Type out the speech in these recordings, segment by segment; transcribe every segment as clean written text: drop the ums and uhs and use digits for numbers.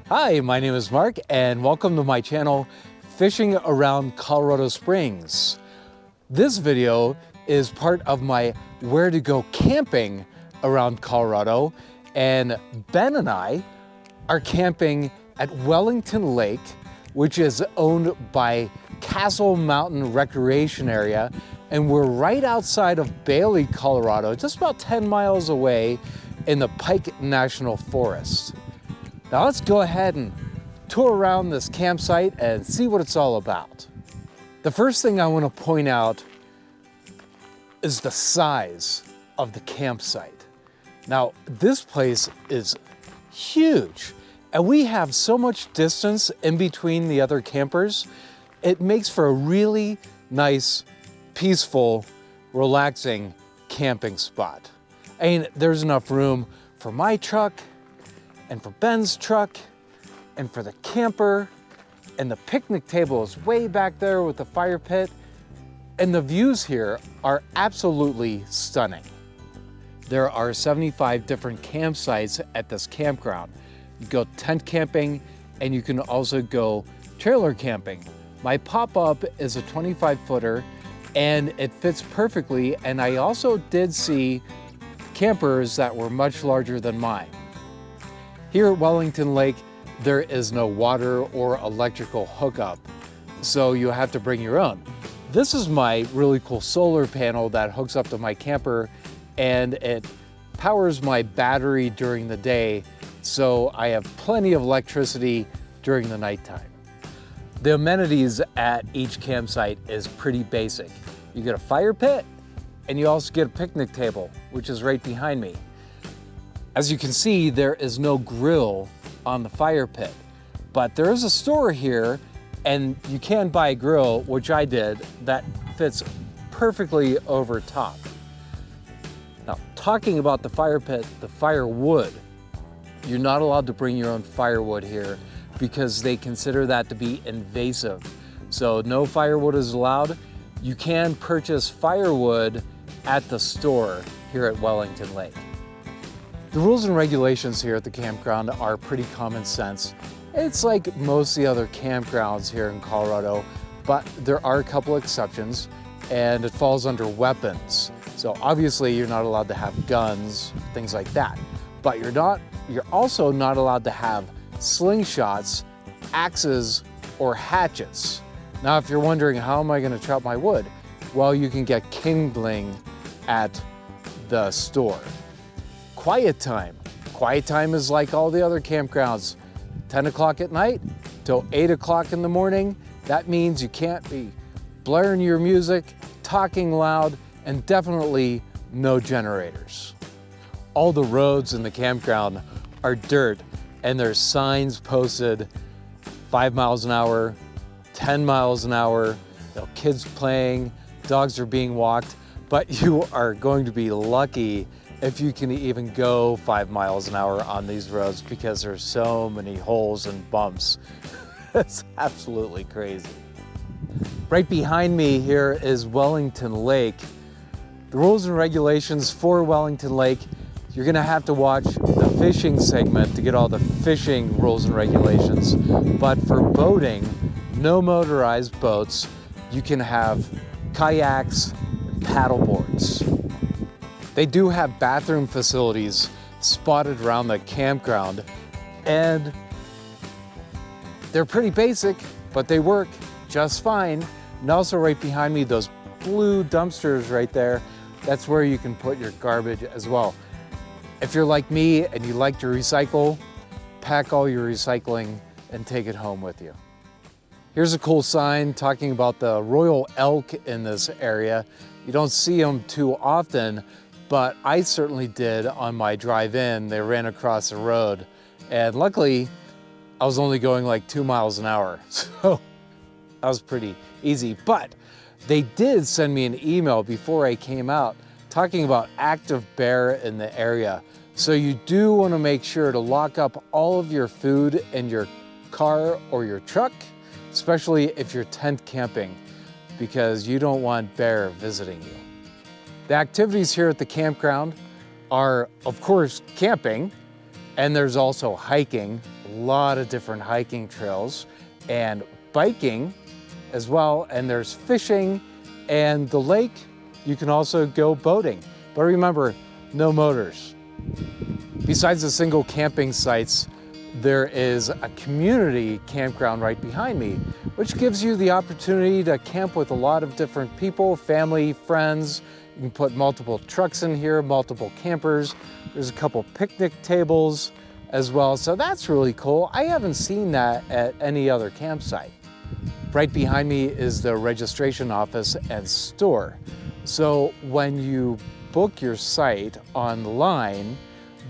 Hi, my name is Mark and welcome to my channel, Fishing Around Colorado Springs. This video is part of my Where to Go Camping Around Colorado, and Ben and I are camping at Wellington Lake, which is owned by Castle Mountain Recreation Area, and we're right outside of Bailey, Colorado, just about 10 miles away in the Pike National Forest. Now let's go ahead and tour around this campsite and see what it's all about. The first thing I want to point out is the size of the campsite. Now this place is huge, and we have so much distance in between the other campers. It makes for a really nice, peaceful, relaxing camping spot. I mean, there's enough room for my truck and for Ben's truck and for the camper, and the picnic table is way back there with the fire pit, and the views here are absolutely stunning. There are 75 different campsites at this campground. You go tent camping, and you can also go trailer camping. My pop-up is a 25-footer, and it fits perfectly, and I also did see campers that were much larger than mine. Here at Wellington Lake, there is no water or electrical hookup, so you have to bring your own. This is my really cool solar panel that hooks up to my camper, and it powers my battery during the day, so I have plenty of electricity during the nighttime. The amenities at each campsite is pretty basic. You get a fire pit, and you also get a picnic table, which is right behind me. As you can see, there is no grill on the fire pit, but there is a store here, and you can buy a grill, which I did, that fits perfectly over top. Now, talking about the fire pit, the firewood, you're not allowed to bring your own firewood here because they consider that to be invasive. So no firewood is allowed. You can purchase firewood at the store here at Wellington Lake. The rules and regulations here at the campground are pretty common sense. It's like most of the other campgrounds here in Colorado, but there are a couple exceptions, and it falls under weapons. So obviously you're not allowed to have guns, things like that. But you're also not allowed to have slingshots, axes, or hatchets. Now, if you're wondering, how am I going to chop my wood? Well, you can get kindling at the store. Quiet time. Quiet time is like all the other campgrounds. 10 o'clock at night till 8 o'clock in the morning. That means you can't be blaring your music, talking loud, and definitely no generators. All the roads in the campground are dirt, and there's signs posted 5 miles an hour, 10 miles an hour, kids playing, dogs are being walked, but you are going to be lucky if you can even go 5 miles an hour on these roads because there's so many holes and bumps. It's absolutely crazy. Right behind me here is Wellington Lake. The rules and regulations for Wellington Lake, you're gonna have to watch the fishing segment to get all the fishing rules and regulations. But for boating, no motorized boats. You can have kayaks and paddle boards. They do have bathroom facilities spotted around the campground, and they're pretty basic, but they work just fine. And also right behind me, those blue dumpsters right there, that's where you can put your garbage as well. If you're like me and you like to recycle, pack all your recycling and take it home with you. Here's a cool sign talking about the royal elk in this area. You don't see them too often, but I certainly did on my drive in. They ran across the road, and luckily I was only going like 2 miles an hour, so that was pretty easy. But they did send me an email before I came out talking about active bear in the area. So you do want to make sure to lock up all of your food in your car or your truck, especially if you're tent camping, because you don't want bear visiting you. The activities here at the campground are, of course, camping, and there's also hiking, a lot of different hiking trails and biking as well, and there's fishing, and the lake, you can also go boating. But remember, no motors. Besides the single camping sites, there is a community campground right behind me, which gives you the opportunity to camp with a lot of different people, family, friends. You can put multiple trucks in here, multiple campers. There's a couple picnic tables as well, so that's really cool. I haven't seen that at any other campsite. Right behind me is the registration office and store. So when you book your site online,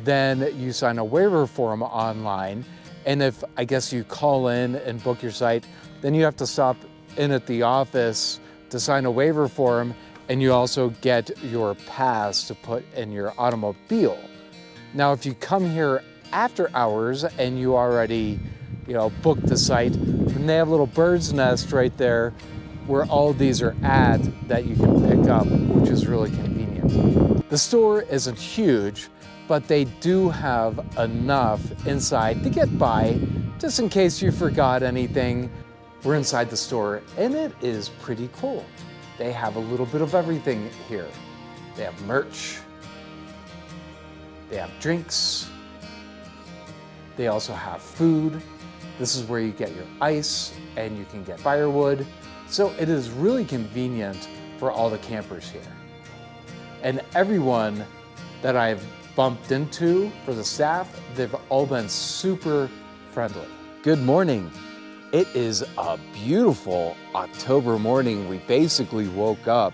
then you sign a waiver form online. And if, I guess, you call in and book your site, then you have to stop in at the office to sign a waiver form, and you also get your pass to put in your automobile. Now, if you come here after hours and you already, booked the site, then they have a little bird's nest right there where all these are at that you can pick up, which is really convenient. The store isn't huge, but they do have enough inside to get by, just in case you forgot anything. We're inside the store, and it is pretty cool. They have a little bit of everything here. They have merch, they have drinks, they also have food. This is where you get your ice, and you can get firewood. So it is really convenient for all the campers here. And everyone that I've bumped into for the staff, they've all been super friendly. Good morning. It is a beautiful October morning. We basically woke up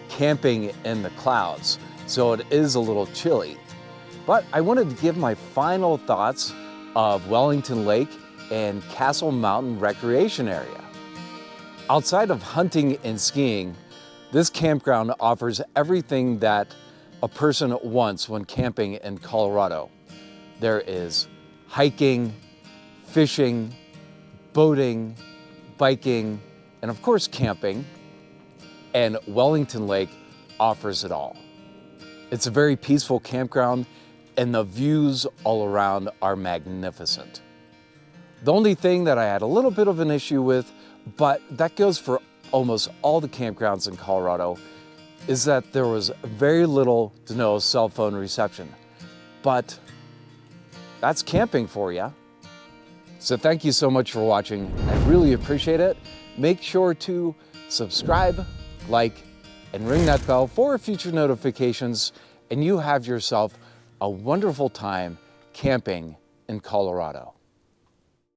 camping in the clouds, so it is a little chilly. But I wanted to give my final thoughts of Wellington Lake and Castle Mountain Recreation Area. Outside of hunting and skiing, this campground offers everything that a person wants when camping in Colorado. There is hiking, fishing, boating, biking, and of course camping, and Wellington Lake offers it all. It's a very peaceful campground, and the views all around are magnificent. The only thing that I had a little bit of an issue with, but that goes for almost all the campgrounds in Colorado, is that there was very little to no cell phone reception. But that's camping for you. So thank you so much for watching. I really appreciate it. Make sure to subscribe, like, and ring that bell for future notifications, and you have yourself a wonderful time camping in Colorado.